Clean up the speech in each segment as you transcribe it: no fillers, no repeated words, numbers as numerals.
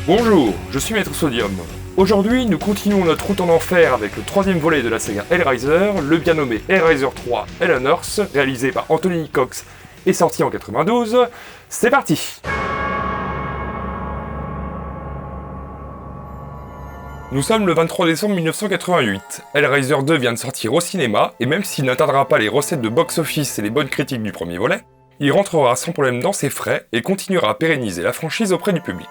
Bonjour, je suis Maître Sodium. Aujourd'hui, nous continuons notre route en enfer avec le troisième volet de la saga Hellraiser, le bien nommé Hellraiser 3 Hell on Earth, réalisé par Anthony Cox et sorti en 92. C'est parti! Nous sommes le 23 décembre 1988. Hellraiser 2 vient de sortir au cinéma, et même s'il n'atteindra pas les recettes de box-office et les bonnes critiques du premier volet, il rentrera sans problème dans ses frais et continuera à pérenniser la franchise auprès du public.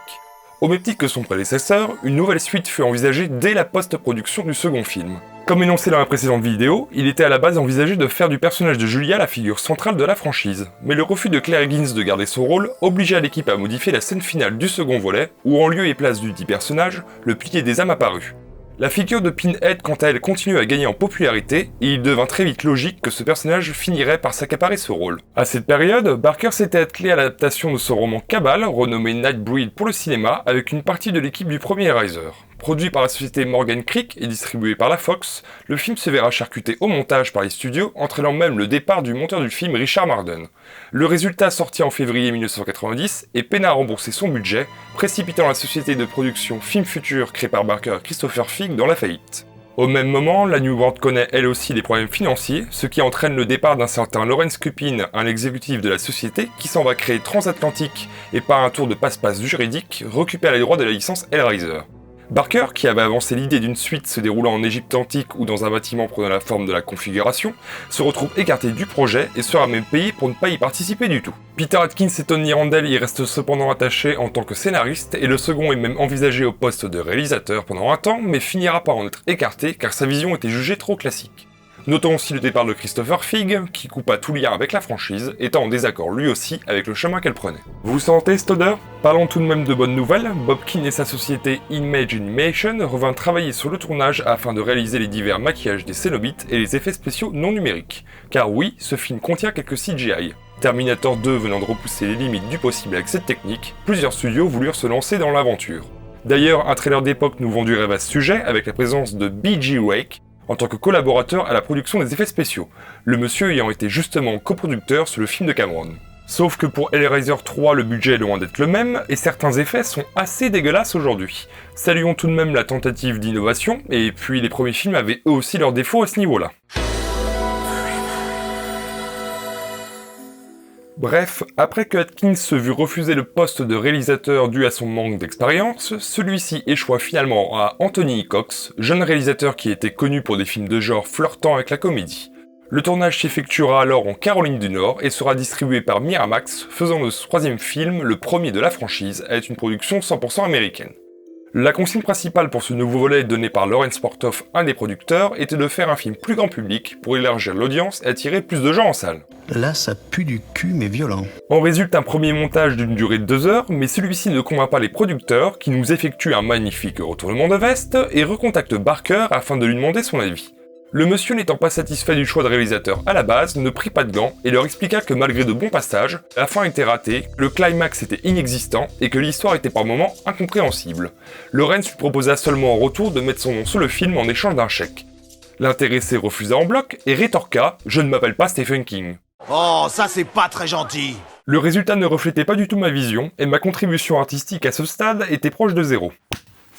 Au même titre que son prédécesseur, une nouvelle suite fut envisagée dès la post-production du second film. Comme énoncé dans la précédente vidéo, il était à la base envisagé de faire du personnage de Julia la figure centrale de la franchise, mais le refus de Claire Higgins de garder son rôle obligea l'équipe à modifier la scène finale du second volet, où en lieu et place du dit personnage, le pilier des âmes apparut. La figure de Pinhead quant à elle continue à gagner en popularité, et il devint très vite logique que ce personnage finirait par s'accaparer ce rôle. À cette période, Barker s'était attelé à l'adaptation de son roman Cabal, renommé Nightbreed pour le cinéma, avec une partie de l'équipe du premier Hellraiser. Produit par la société Morgan Creek et distribué par la Fox, le film se verra charcuté au montage par les studios, entraînant même le départ du monteur du film Richard Marden. Le résultat sorti en février 1990 et peina à rembourser son budget, précipitant la société de production Film Future créée par Barker et Christopher Figg dans la faillite. Au même moment, la New World connaît elle aussi des problèmes financiers, ce qui entraîne le départ d'un certain Lawrence Kupin, un exécutif de la société, qui s'en va créer Transatlantic et par un tour de passe-passe juridique, récupère les droits de la licence Hellraiser. Barker, qui avait avancé l'idée d'une suite se déroulant en Égypte antique ou dans un bâtiment prenant la forme de la configuration, se retrouve écarté du projet et sera même payé pour ne pas y participer du tout. Peter Atkins et Tony Randall y restent cependant attachés en tant que scénaristes et le second est même envisagé au poste de réalisateur pendant un temps, mais finira par en être écarté car sa vision était jugée trop classique. Notons aussi le départ de Christopher Figg, qui coupa tout lien avec la franchise, étant en désaccord lui aussi avec le chemin qu'elle prenait. Vous sentez cette odeur ? Parlons tout de même de bonnes nouvelles, Bob Keane et sa société Image Animation revinrent travailler sur le tournage afin de réaliser les divers maquillages des Cénobites et les effets spéciaux non numériques. Car oui, ce film contient quelques CGI. Terminator 2 venant de repousser les limites du possible avec cette technique, plusieurs studios voulurent se lancer dans l'aventure. D'ailleurs, un trailer d'époque nous vend du rêve à ce sujet avec la présence de B.G. Wake, en tant que collaborateur à la production des effets spéciaux, le monsieur ayant été justement coproducteur sur le film de Cameron. Sauf que pour Hellraiser 3, le budget est loin d'être le même, et certains effets sont assez dégueulasses aujourd'hui. Saluons tout de même la tentative d'innovation, et puis les premiers films avaient eux aussi leurs défauts à ce niveau-là. Bref, après que Atkins se vit refuser le poste de réalisateur dû à son manque d'expérience, celui-ci échoua finalement à Anthony Cox, jeune réalisateur qui était connu pour des films de genre flirtant avec la comédie. Le tournage s'effectuera alors en Caroline du Nord et sera distribué par Miramax, faisant de ce troisième film le premier de la franchise à être une production 100% américaine. La consigne principale pour ce nouveau volet donnée par Lawrence Portoff, un des producteurs, était de faire un film plus grand public pour élargir l'audience et attirer plus de gens en salle. Là, ça pue du cul, mais violent. En résulte un premier montage d'une durée de 2 heures, mais celui-ci ne convainc pas les producteurs, qui nous effectuent un magnifique retournement de veste et recontactent Barker afin de lui demander son avis. Le monsieur n'étant pas satisfait du choix de réalisateur à la base, ne prit pas de gants et leur expliqua que malgré de bons passages, la fin était ratée, le climax était inexistant et que l'histoire était par moments incompréhensible. Lawrence lui proposa seulement en retour de mettre son nom sur le film en échange d'un chèque. L'intéressé refusa en bloc et rétorqua « Je ne m'appelle pas Stephen King ». Oh, ça c'est pas très gentil. Le résultat ne reflétait pas du tout ma vision et ma contribution artistique à ce stade était proche de zéro.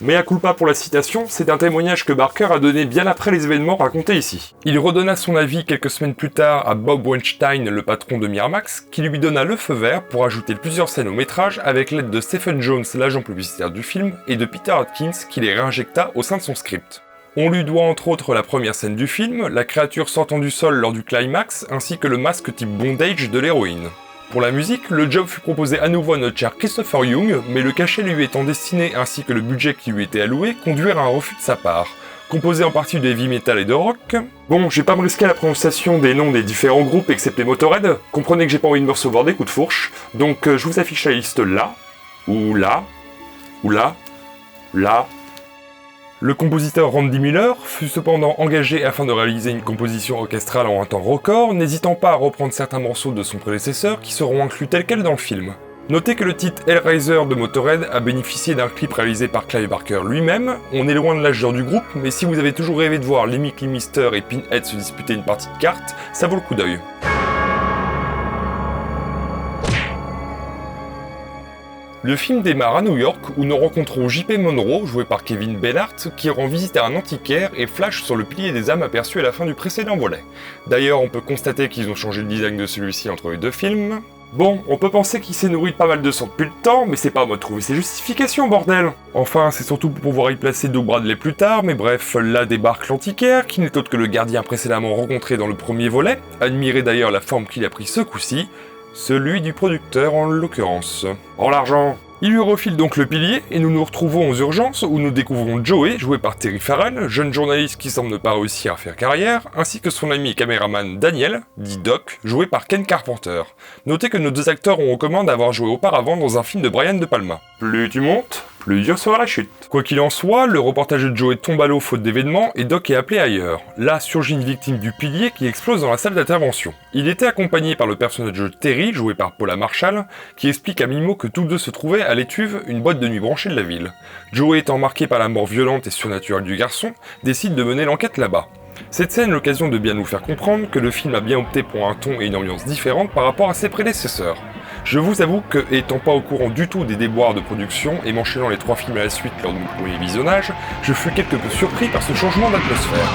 Mea culpa pour la citation, c'est un témoignage que Barker a donné bien après les événements racontés ici. Il redonna son avis quelques semaines plus tard à Bob Weinstein, le patron de Miramax, qui lui donna le feu vert pour ajouter plusieurs scènes au métrage avec l'aide de Stephen Jones, l'agent publicitaire du film, et de Peter Atkins qui les réinjecta au sein de son script. On lui doit entre autres la première scène du film, la créature sortant du sol lors du climax, ainsi que le masque type bondage de l'héroïne. Pour la musique, le job fut proposé à nouveau à notre cher Christopher Young, mais le cachet lui étant destiné ainsi que le budget qui lui était alloué conduirent à un refus de sa part. Composé en partie de heavy metal et de rock... Bon, je vais pas me risquer à la prononciation des noms des différents groupes excepté Motorhead, comprenez que j'ai pas envie de me recevoir des coups de fourche, donc je vous affiche la liste là, ou là, ou là, là... Le compositeur Randy Miller fut cependant engagé afin de réaliser une composition orchestrale en un temps record, n'hésitant pas à reprendre certains morceaux de son prédécesseur qui seront inclus tels quels dans le film. Notez que le titre Hellraiser de Motorhead a bénéficié d'un clip réalisé par Clive Barker lui-même. On est loin de l'âge d'or du groupe, mais si vous avez toujours rêvé de voir Lemmy Kilmister et Pinhead se disputer une partie de cartes, ça vaut le coup d'œil. Le film démarre à New York où nous rencontrons J.P. Monroe, joué par Kevin Bellart, qui rend visite à un antiquaire et flash sur le pilier des âmes aperçu à la fin du précédent volet. D'ailleurs, on peut constater qu'ils ont changé le design de celui-ci entre les deux films. Bon, on peut penser qu'il s'est nourri de pas mal de sang depuis le temps, mais c'est pas à moi de trouver ses justifications, bordel. Enfin, c'est surtout pour pouvoir y placer Doug Bradley plus tard, mais bref, là débarque l'antiquaire, qui n'est autre que le gardien précédemment rencontré dans le premier volet, admirez d'ailleurs la forme qu'il a pris ce coup-ci, celui du producteur en l'occurrence. Oh l'argent! Il lui refile donc le pilier, et nous nous retrouvons aux urgences où nous découvrons Joey, joué par Terry Farrell, jeune journaliste qui semble ne pas réussir à faire carrière, ainsi que son ami et caméraman Daniel, dit Doc, joué par Ken Carpenter. Notez que nos deux acteurs ont en commun d'avoir joué auparavant dans un film de Brian De Palma. Plus tu montes, plus dur sera la chute. Quoi qu'il en soit, le reportage de Joey tombe à l'eau faute d'événements et Doc est appelé ailleurs. Là surgit une victime du pilier qui explose dans la salle d'intervention. Il était accompagné par le personnage de Terry, joué par Paula Marshall, qui explique à mi-mot que tous deux se trouvaient à l'étuve, une boîte de nuit branchée de la ville. Joey, étant marqué par la mort violente et surnaturelle du garçon, décide de mener l'enquête là-bas. Cette scène est l'occasion de bien nous faire comprendre que le film a bien opté pour un ton et une ambiance différente par rapport à ses prédécesseurs. Je vous avoue que, étant pas au courant du tout des déboires de production et m'enchaînant les 3 films à la suite lors de mon premier visionnage, je fus quelque peu surpris par ce changement d'atmosphère.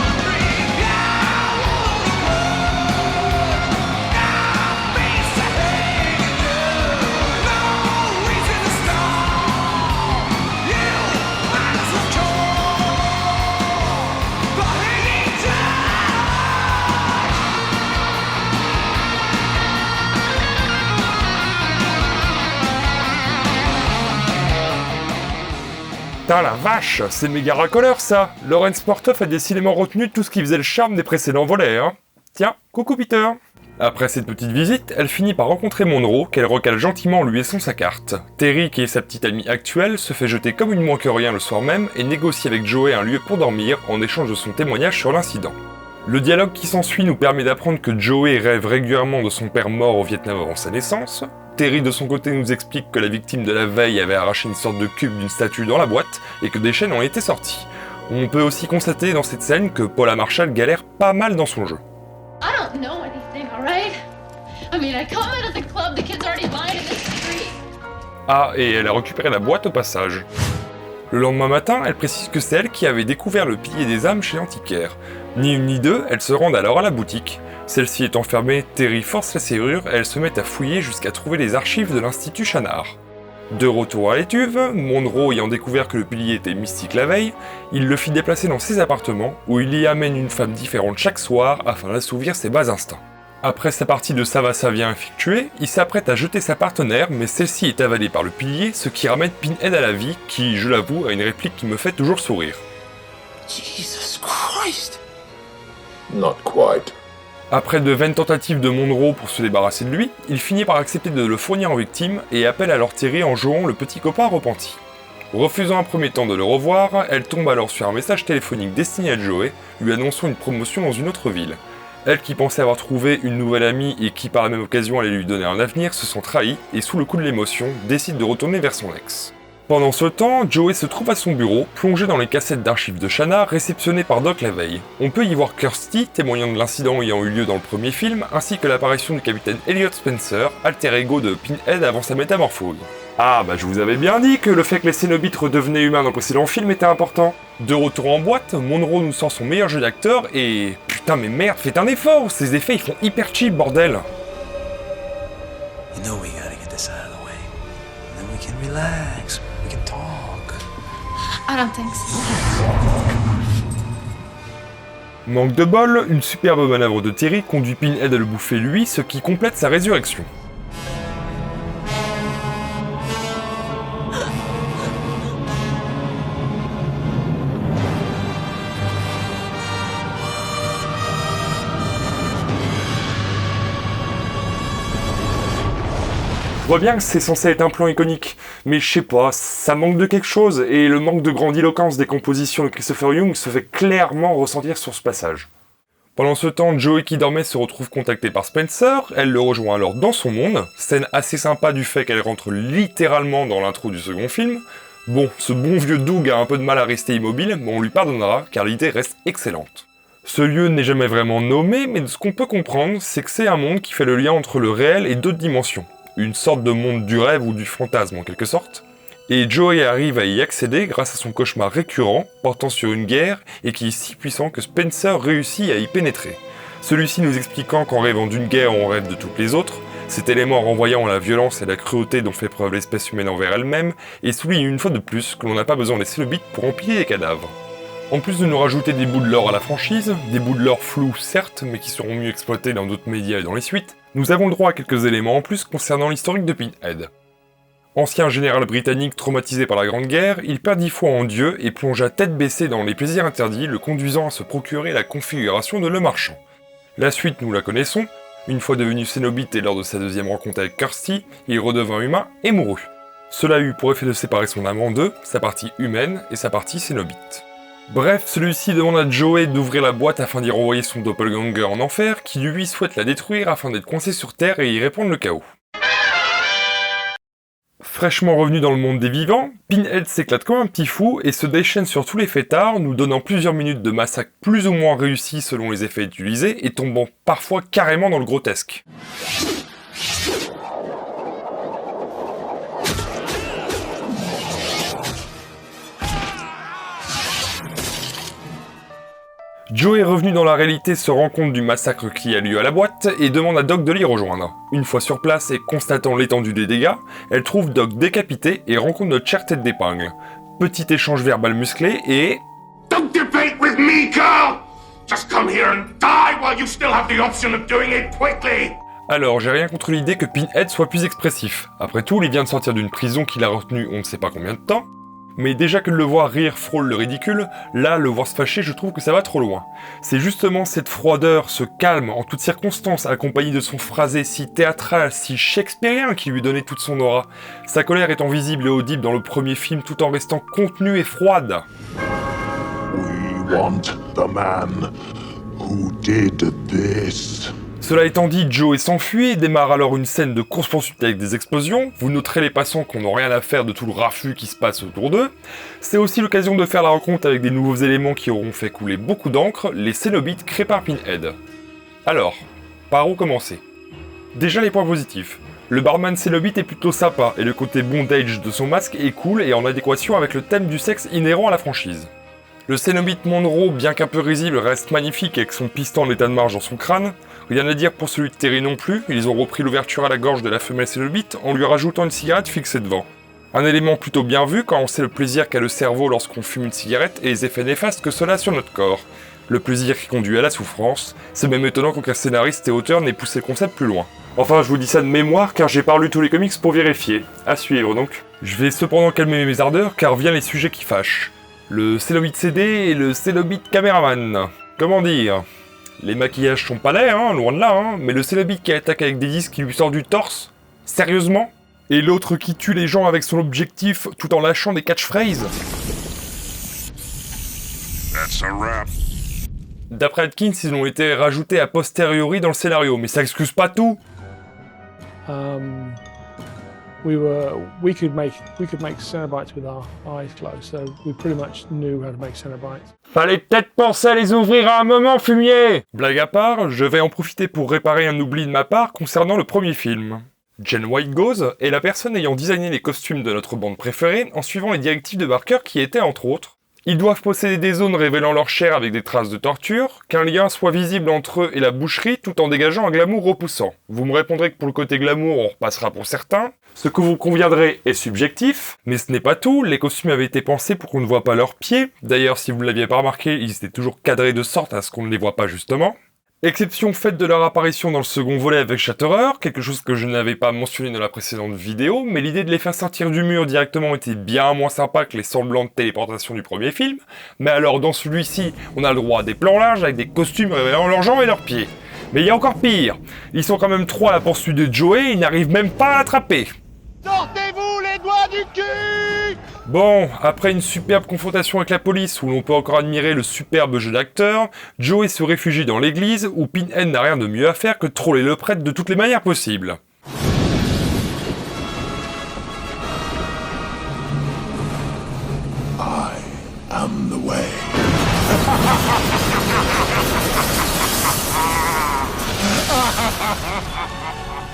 Putain la vache, c'est méga racoleur ça. Lawrence Portoff a décidément retenu tout ce qui faisait le charme des précédents volets, hein. Tiens, coucou Peter. Après cette petite visite, elle finit par rencontrer Monroe, qu'elle recale gentiment en lui laissant sa carte. Terry, qui est sa petite amie actuelle, se fait jeter comme une moins que rien le soir même et négocie avec Joey un lieu pour dormir en échange de son témoignage sur l'incident. Le dialogue qui s'ensuit nous permet d'apprendre que Joey rêve régulièrement de son père mort au Vietnam avant sa naissance. Terry de son côté nous explique que la victime de la veille avait arraché une sorte de cube d'une statue dans la boîte et que des chaînes en étaient sorties. On peut aussi constater dans cette scène que Paula Marshall galère pas mal dans son jeu. I don't know anything, alright? I mean, I come out of the club, the kid's already lying in the street. Ah, et elle a récupéré la boîte au passage. Le lendemain matin, elle précise que c'est elle qui avait découvert le pilier des âmes chez l'antiquaire. Ni une ni deux, elles se rendent alors à la boutique. Celle-ci étant fermée, Terry force la serrure et elles se mettent à fouiller jusqu'à trouver les archives de l'Institut Chanard. De retour à l'étuve, Monroe ayant découvert que le pilier était mystique la veille, il le fit déplacer dans ses appartements où il y amène une femme différente chaque soir afin d'assouvir ses bas instincts. Après sa partie de ça va ça vient effectuée, il s'apprête à jeter sa partenaire mais celle-ci est avalée par le pilier, ce qui ramène Pinhead à la vie qui, je l'avoue, a une réplique qui me fait toujours sourire. Jesus Christ! Not quite. Après de vaines tentatives de Monroe pour se débarrasser de lui, il finit par accepter de le fournir en victime et appelle alors Terry en jouant le petit copain repenti. Refusant un premier temps de le revoir, elle tombe alors sur un message téléphonique destiné à Joey, lui annonçant une promotion dans une autre ville. Elle qui pensait avoir trouvé une nouvelle amie et qui par la même occasion allait lui donner un avenir se sent trahie et sous le coup de l'émotion décide de retourner vers son ex. Pendant ce temps, Joey se trouve à son bureau, plongé dans les cassettes d'archives de Shanna réceptionnées par Doc la veille. On peut y voir Kirsty, témoignant de l'incident ayant eu lieu dans le premier film, ainsi que l'apparition du capitaine Elliot Spencer, alter ego de Pinhead avant sa métamorphose. Ah bah je vous avais bien dit que le fait que les Cénobites redevenaient humains dans le précédent film était important. De retour en boîte, Monroe nous sort son meilleur jeu d'acteur et... Putain mais merde, faites un effort, ces effets ils font hyper cheap bordel. You know we gotta get this out of the way. And then we can relax. We can talk. I don't think so. Manque de bol, une superbe manœuvre de Terry conduit Pinhead à le bouffer lui, ce qui complète sa résurrection. Je vois bien que c'est censé être un plan iconique, mais je sais pas, ça manque de quelque chose, et le manque de grandiloquence des compositions de Christopher Young se fait clairement ressentir sur ce passage. Pendant ce temps, Joey qui dormait se retrouve contactée par Spencer, elle le rejoint alors dans son monde, scène assez sympa du fait qu'elle rentre littéralement dans l'intro du second film. Bon, ce bon vieux Doug a un peu de mal à rester immobile, mais on lui pardonnera car l'idée reste excellente. Ce lieu n'est jamais vraiment nommé, mais ce qu'on peut comprendre, c'est que c'est un monde qui fait le lien entre le réel et d'autres dimensions. une sorte de monde du rêve ou du fantasme en quelque sorte. Et Joey arrive à y accéder grâce à son cauchemar récurrent, portant sur une guerre, et qui est si puissant que Spencer réussit à y pénétrer. Celui-ci nous expliquant qu'en rêvant d'une guerre, on rêve de toutes les autres, cet élément renvoyant à la violence et la cruauté dont fait preuve l'espèce humaine envers elle-même, et souligne une fois de plus que l'on n'a pas besoin des cénobites pour empiler les cadavres. En plus de nous rajouter des bouts de lore à la franchise, des bouts de lore flous certes, mais qui seront mieux exploités dans d'autres médias et dans les suites, nous avons le droit à quelques éléments en plus concernant l'historique de Pinhead. Ancien général britannique traumatisé par la Grande Guerre, il perdit foi en Dieu et plongea tête baissée dans les plaisirs interdits, le conduisant à se procurer la configuration de Le Marchand. La suite, nous la connaissons. Une fois devenu cénobite et lors de sa deuxième rencontre avec Kirsty, il redevint humain et mourut. Cela eut pour effet de séparer son âme en deux, sa partie humaine et sa partie cénobite. Bref, celui-ci demande à Joey d'ouvrir la boîte afin d'y renvoyer son doppelganger en enfer, qui lui souhaite la détruire afin d'être coincé sur Terre et y répandre le chaos. Fraîchement revenu dans le monde des vivants, Pinhead s'éclate comme un petit fou et se déchaîne sur tous les fêtards, nous donnant plusieurs minutes de massacre plus ou moins réussis selon les effets utilisés et tombant parfois carrément dans le grotesque. Joey revenu dans la réalité se rend compte du massacre qui a lieu à la boîte et demande à Doc de l'y rejoindre. Une fois sur place et constatant l'étendue des dégâts, elle trouve Doc décapité et rencontre notre chère tête d'épingle. Petit échange verbal musclé et... Don't debate with me, Carl! Just come here and die while you still have the option of doing it quickly! Alors, j'ai rien contre l'idée que Pinhead soit plus expressif. Après tout, il vient de sortir d'une prison qu'il a retenue on ne sait pas combien de temps. Mais déjà que de le voir rire frôle le ridicule, là, le voir se fâcher, je trouve que ça va trop loin. C'est justement cette froideur, ce calme, en toutes circonstances, accompagné de son phrasé si théâtral, si shakespearien qui lui donnait toute son aura. Sa colère étant visible et audible dans le premier film tout en restant contenue et froide. We want the man who did this. Cela étant dit, Joey s'enfuit et démarre alors une scène de course-poursuite avec des explosions. Vous noterez les passants qui n'ont rien à faire de tout le raffut qui se passe autour d'eux. C'est aussi l'occasion de faire la rencontre avec des nouveaux éléments qui auront fait couler beaucoup d'encre, les Cénobites créés par Pinhead. Alors, par où commencer? Déjà les points positifs. Le barman Cénobite est plutôt sympa et le côté bondage de son masque est cool et en adéquation avec le thème du sexe inhérent à la franchise. Le Cénobite Monroe, bien qu'un peu risible, reste magnifique avec son piston en état de marche dans son crâne. Rien à dire pour celui de Terry non plus, ils ont repris l'ouverture à la gorge de la femelle Cénobite en lui rajoutant une cigarette fixée devant. Un élément plutôt bien vu quand on sait le plaisir qu'a le cerveau lorsqu'on fume une cigarette et les effets néfastes que cela a sur notre corps. Le plaisir qui conduit à la souffrance, c'est même étonnant qu'aucun scénariste et auteur n'ait poussé le concept plus loin. Enfin, je vous dis ça de mémoire car j'ai pas lu tous les comics pour vérifier. À suivre donc. Je vais cependant calmer mes ardeurs car viennent les sujets qui fâchent. Le Cénobite CD et le Cénobite caméraman. Comment dire? Les maquillages sont pas laids, hein, loin de là, hein, mais le Cénobite qui attaque avec des disques qui lui sortent du torse? Sérieusement? Et l'autre qui tue les gens avec son objectif tout en lâchant des catchphrases? That's a wrap. D'après Atkins, ils ont été rajoutés a posteriori dans le scénario, mais ça excuse pas tout. We could make Cenobites with our eyes closed, so we pretty much knew how to make Cenobites. Fallait peut-être penser à les ouvrir à un moment, fumier! Blague à part, je vais en profiter pour réparer un oubli de ma part concernant le premier film. Jen White Gause est la personne ayant designé les costumes de notre bande préférée en suivant les directives de Barker qui étaient entre autres: ils doivent posséder des zones révélant leur chair avec des traces de torture, qu'un lien soit visible entre eux et la boucherie tout en dégageant un glamour repoussant. Vous me répondrez que pour le côté glamour, on repassera pour certains. Ce que vous conviendrez est subjectif, mais ce n'est pas tout, les costumes avaient été pensés pour qu'on ne voit pas leurs pieds. D'ailleurs, si vous ne l'aviez pas remarqué, ils étaient toujours cadrés de sorte à ce qu'on ne les voit pas justement. Exception faite de leur apparition dans le second volet avec Shatterer, quelque chose que je n'avais pas mentionné dans la précédente vidéo, mais l'idée de les faire sortir du mur directement était bien moins sympa que les semblants de téléportation du premier film. Mais alors dans celui-ci, on a le droit à des plans larges avec des costumes révélant leurs jambes et leurs pieds. Mais il y a encore pire, ils sont quand même trois à la poursuite de Joey et ils n'arrivent même pas à l'attraper. Sortez-vous les doigts du cul! Bon, après une superbe confrontation avec la police où l'on peut encore admirer le superbe jeu d'acteur, Joey se réfugie dans l'église où Pinhead n'a rien de mieux à faire que de troller le prêtre de toutes les manières possibles. I am the way.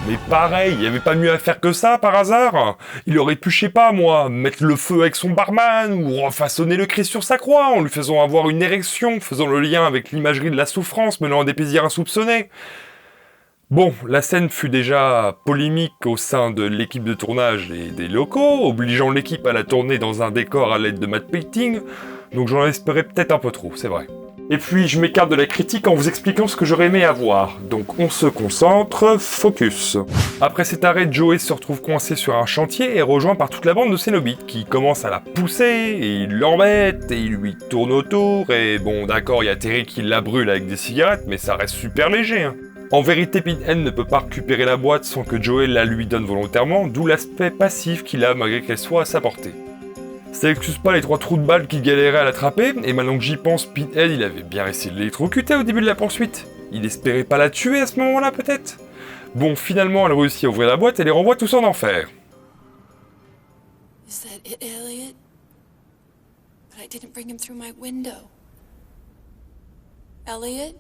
Mais pareil, il y avait pas mieux à faire que ça, par hasard? Il aurait pu, je sais pas moi, mettre le feu avec son barman, ou refaçonner le Christ sur sa croix, en lui faisant avoir une érection, faisant le lien avec l'imagerie de la souffrance menant à des plaisirs insoupçonnés. Bon, la scène fut déjà polémique au sein de l'équipe de tournage et des locaux, obligeant l'équipe à la tourner dans un décor à l'aide de matte painting, donc j'en espérais peut-être un peu trop, c'est vrai. Et puis je m'écarte de la critique en vous expliquant ce que j'aurais aimé avoir, donc on se concentre, focus. Après cet arrêt, Joey se retrouve coincé sur un chantier et rejoint par toute la bande de Cénobites qui commence à la pousser, et il l'embête, et il lui tourne autour, et bon d'accord, il y a Terry qui la brûle avec des cigarettes, mais ça reste super léger, hein. En vérité, Pinhead ne peut pas récupérer la boîte sans que Joey la lui donne volontairement, d'où l'aspect passif qu'il a malgré qu'elle soit à sa portée. Ça n'excuse pas les 3 trous de balles qui galéraient à l'attraper, et maintenant que j'y pense, Pinhead il avait bien essayé de l'électrocuter au début de la poursuite. Il espérait pas la tuer à ce moment-là peut-être? Bon, finalement elle réussit à ouvrir la boîte et les renvoie tous en enfer. Is that it, Elliot? But I didn't bring him through my window. Elliot?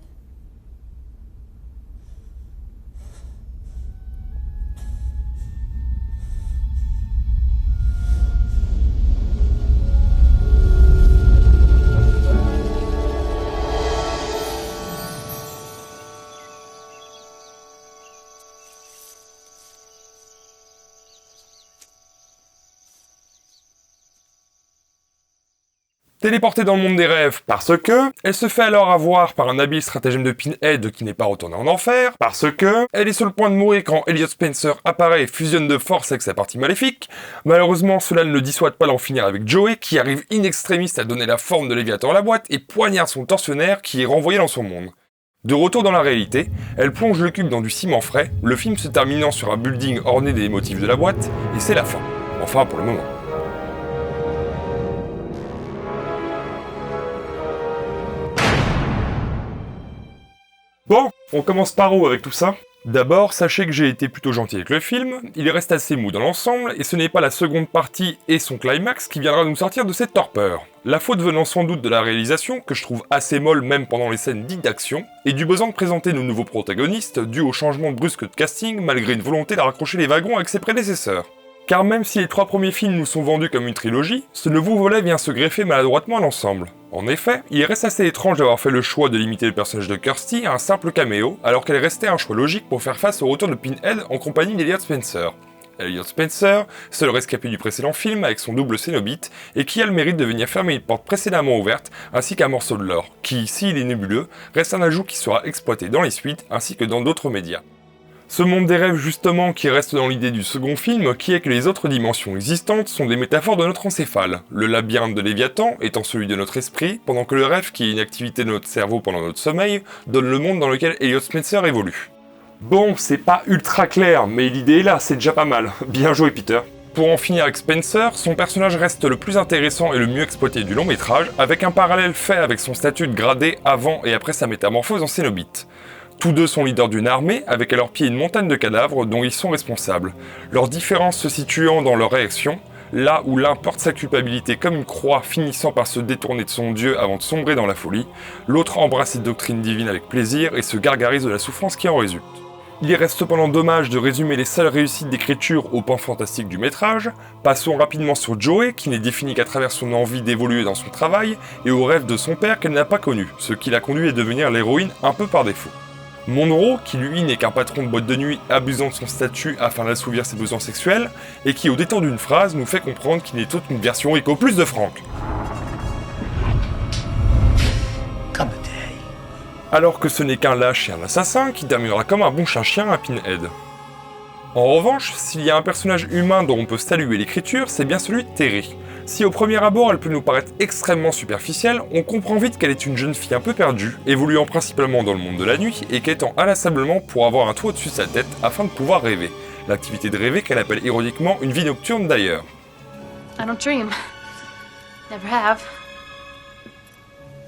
Téléportée dans le monde des rêves parce que, elle se fait alors avoir par un habile stratagème de Pinhead qui n'est pas retourné en enfer, parce que, elle est sur le point de mourir quand Elliot Spencer apparaît et fusionne de force avec sa partie maléfique. Malheureusement, cela ne le dissuade pas d'en finir avec Joey, qui arrive in extremis à donner la forme de Léviathan à la boîte et poignarde son tortionnaire qui est renvoyé dans son monde. De retour dans la réalité, elle plonge le cube dans du ciment frais, le film se terminant sur un building orné des motifs de la boîte, et c'est la fin. Enfin, pour le moment. Bon, on commence par où avec tout ça? D'abord, sachez que j'ai été plutôt gentil avec le film, il reste assez mou dans l'ensemble, et ce n'est pas la seconde partie et son climax qui viendra nous sortir de cette torpeur. La faute venant sans doute de la réalisation, que je trouve assez molle même pendant les scènes dites d'action, et du besoin de présenter nos nouveaux protagonistes, dû au changement brusque de casting, malgré une volonté de raccrocher les wagons avec ses prédécesseurs. Car même si les 3 premiers films nous sont vendus comme une trilogie, ce nouveau volet vient se greffer maladroitement à l'ensemble. En effet, il reste assez étrange d'avoir fait le choix de limiter le personnage de Kirsty à un simple caméo, alors qu'elle restait un choix logique pour faire face au retour de Pinhead en compagnie d'Elliot Spencer. Elliot Spencer, seul rescapé du précédent film avec son double Cénobite, et qui a le mérite de venir fermer une porte précédemment ouverte, ainsi qu'un morceau de lore, qui, s'il est nébuleux, reste un ajout qui sera exploité dans les suites, ainsi que dans d'autres médias. Ce monde des rêves justement qui reste dans l'idée du second film, qui est que les autres dimensions existantes sont des métaphores de notre encéphale, le labyrinthe de Léviathan étant celui de notre esprit, pendant que le rêve, qui est une activité de notre cerveau pendant notre sommeil, donne le monde dans lequel Elliot Spencer évolue. Bon, c'est pas ultra clair, mais l'idée est là, c'est déjà pas mal. Bien joué Peter. Pour en finir avec Spencer, son personnage reste le plus intéressant et le mieux exploité du long métrage, avec un parallèle fait avec son statut de gradé avant et après sa métamorphose en Cénobite. Tous deux sont leaders d'une armée, avec à leur pied une montagne de cadavres dont ils sont responsables. Leur différence se situant dans leur réaction, là où l'un porte sa culpabilité comme une croix finissant par se détourner de son dieu avant de sombrer dans la folie, l'autre embrasse cette doctrine divine avec plaisir et se gargarise de la souffrance qui en résulte. Il reste cependant dommage de résumer les seules réussites d'écriture au pan fantastique du métrage. Passons rapidement sur Joey, qui n'est définie qu'à travers son envie d'évoluer dans son travail, et au rêve de son père qu'elle n'a pas connu, ce qui l'a conduit à devenir l'héroïne un peu par défaut. Monroe, qui lui n'est qu'un patron de boîte de nuit abusant de son statut afin d'assouvir ses besoins sexuels, et qui au détour d'une phrase nous fait comprendre qu'il est toute une version éco plus de Frank. Alors que ce n'est qu'un lâche et un assassin qui terminera comme un bon chien à Pinhead. En revanche, s'il y a un personnage humain dont on peut saluer l'écriture, c'est bien celui de Terry. Si au premier abord elle peut nous paraître extrêmement superficielle, on comprend vite qu'elle est une jeune fille un peu perdue, évoluant principalement dans le monde de la nuit et quêtant inlassablement pour avoir un toit au-dessus de sa tête afin de pouvoir rêver. L'activité de rêver qu'elle appelle ironiquement une vie nocturne d'ailleurs. I don't dream. Never have.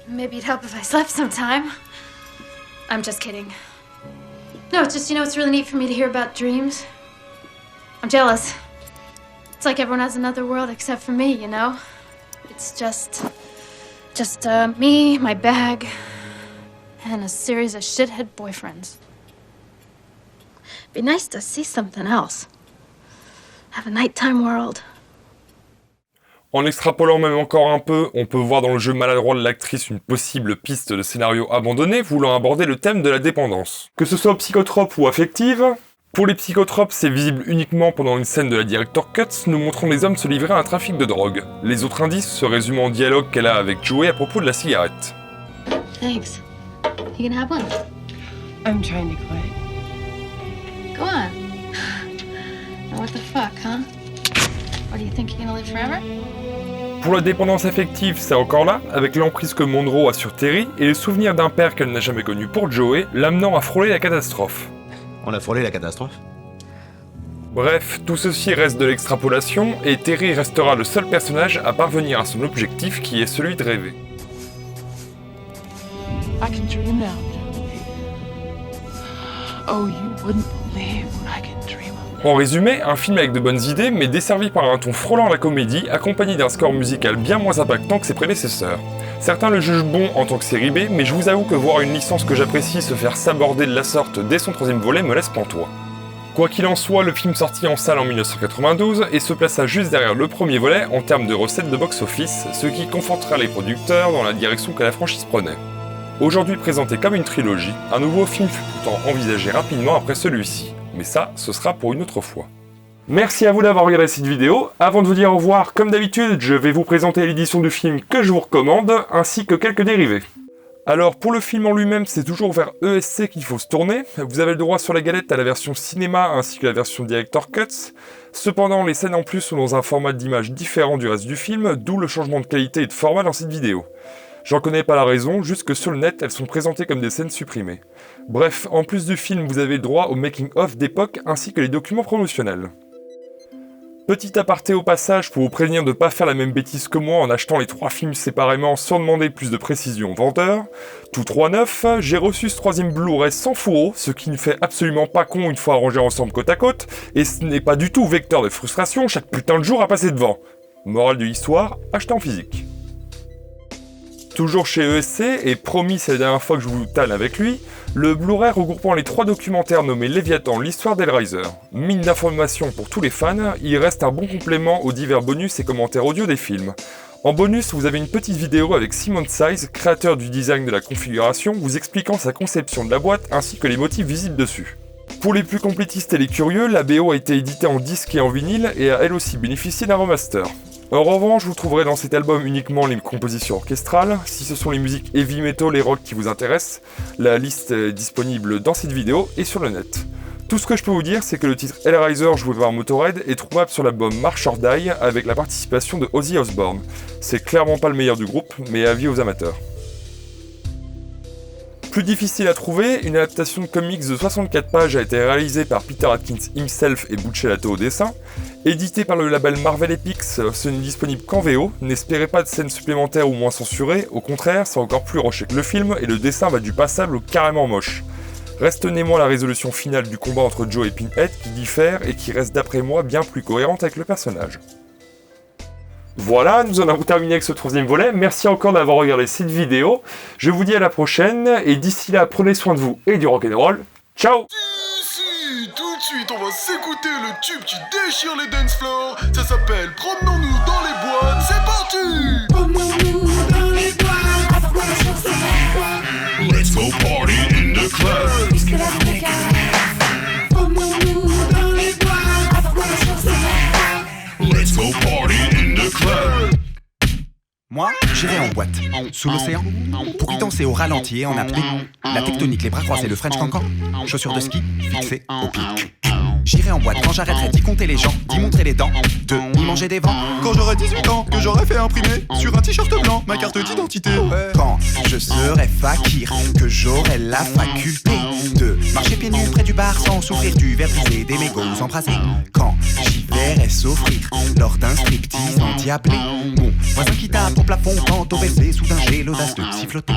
Maybe it'd help if I slept sometime. I'm just kidding. No, it's just, it's really neat for me to hear about dreams. I'm jealous. It's like everyone has another world except for me, It's just me, my bag, and a series of shithead boyfriends. Be nice to see something else. Have a nighttime world. En extrapolant même encore un peu, on peut voir dans le jeu maladroit de l'actrice une possible piste de scénario abandonné voulant aborder le thème de la dépendance. Que ce soit psychotrope ou affective, pour les psychotropes, c'est visible uniquement pendant une scène de la Director Cut, nous montrons les hommes se livrer à un trafic de drogue. Les autres indices se résument au dialogue qu'elle a avec Joey à propos de la cigarette. Thanks. You can have one. I'm trying to quit. Go on. Now what the fuck, huh? Or do you think you're gonna live forever? Pour la dépendance affective, c'est encore là, avec l'emprise que Monroe a sur Terry et le souvenir d'un père qu'elle n'a jamais connu pour Joey, l'amenant à frôler la catastrophe. On a frôlé la catastrophe. Bref, tout ceci reste de l'extrapolation, et Terry restera le seul personnage à parvenir à son objectif qui est celui de rêver. I can dream now, Joey. Oh, you wouldn't believe what I can dream of. En résumé, un film avec de bonnes idées, mais desservi par un ton frôlant la comédie, accompagné d'un score musical bien moins impactant que ses prédécesseurs. Certains le jugent bon en tant que série B, mais je vous avoue que voir une licence que j'apprécie se faire saborder de la sorte dès son troisième volet me laisse pantois. Quoi qu'il en soit, le film sortit en salle en 1992 et se plaça juste derrière le premier volet en termes de recettes de box-office, ce qui confortera les producteurs dans la direction que la franchise prenait. Aujourd'hui présenté comme une trilogie, un nouveau film fut pourtant envisagé rapidement après celui-ci. Mais ça, ce sera pour une autre fois. Merci à vous d'avoir regardé cette vidéo. Avant de vous dire au revoir, comme d'habitude, je vais vous présenter l'édition du film que je vous recommande, ainsi que quelques dérivés. Alors, pour le film en lui-même, c'est toujours vers ESC qu'il faut se tourner. Vous avez le droit sur la galette à la version cinéma, ainsi que la version Director Cuts. Cependant, les scènes en plus sont dans un format d'image différent du reste du film, d'où le changement de qualité et de format dans cette vidéo. J'en connais pas la raison, juste que sur le net, elles sont présentées comme des scènes supprimées. Bref, en plus du film, vous avez le droit au making-of d'époque ainsi que les documents promotionnels. Petit aparté au passage pour vous prévenir de ne pas faire la même bêtise que moi en achetant les 3 films séparément sans demander plus de précision au vendeur. Tous 3 neufs, j'ai reçu ce 3ème Blu-ray sans fourreau, ce qui ne fait absolument pas con une fois rangés ensemble côte à côte, et ce n'est pas du tout vecteur de frustration chaque putain de jour à passer devant. Morale de l'histoire, achetez en physique. Toujours chez ESC, et promis c'est la dernière fois que je vous tanne avec lui, le Blu-ray regroupant les 3 documentaires nommés Léviathan, l'histoire d'Hellraiser. Mine d'informations pour tous les fans, il reste un bon complément aux divers bonus et commentaires audio des films. En bonus, vous avez une petite vidéo avec Simon Size, créateur du design de la configuration, vous expliquant sa conception de la boîte ainsi que les motifs visibles dessus. Pour les plus complétistes et les curieux, la BO a été éditée en disque et en vinyle et a elle aussi bénéficié d'un remaster. En revanche, vous trouverez dans cet album uniquement les compositions orchestrales. Si ce sont les musiques heavy metal et rock qui vous intéressent, la liste est disponible dans cette vidéo et sur le net. Tout ce que je peux vous dire, c'est que le titre Hellraiser joué par Motorhead est trouvable sur l'album March or Die avec la participation de Ozzy Osbourne. C'est clairement pas le meilleur du groupe, mais avis aux amateurs. Plus difficile à trouver, une adaptation de comics de 64 pages a été réalisée par Peter Atkins himself et Buccellato au dessin. Édité par le label Marvel Epics, ce n'est disponible qu'en VO, n'espérez pas de scènes supplémentaires ou moins censurées, au contraire, c'est encore plus rushé que le film et le dessin va du passable au carrément moche. Reste néanmoins la résolution finale du combat entre Joe et Pinhead qui diffère et qui reste d'après moi bien plus cohérente avec le personnage. Voilà, nous en avons terminé avec ce 3ème volet, merci encore d'avoir regardé cette vidéo, je vous dis à la prochaine, et d'ici là, prenez soin de vous et du rock'n'roll, ciao! Tout de suite, on va s'écouter le tube qui déchire les dance floors. Ça s'appelle Promenons-nous dans les boîtes. C'est parti! Promenons-nous dans les boîtes. Let's go party in the club. Promenons-nous dans les boîtes. Let's go party in the club. Moi, j'irai en boîte, sous l'océan, pour y danser au ralenti et en apnée. La tectonique, les bras croisés, le French cancan, chaussures de ski, fixées au pied. J'irai en boîte quand j'arrêterai d'y compter les gens, d'y montrer les dents, de y manger des vents. Quand j'aurai 18 ans, que j'aurai fait imprimer sur un t-shirt blanc ma carte d'identité. Quand je serai fakir, que j'aurai la faculté de marcher pieds nus près du bar sans souffrir du verre brisé des mégots embrasés. Quand j'y verrai s'offrir lors d'un striptease endiablé, mon voisin qui tape au plafond quand au baiser soudain j'ai l'audace de siffloter.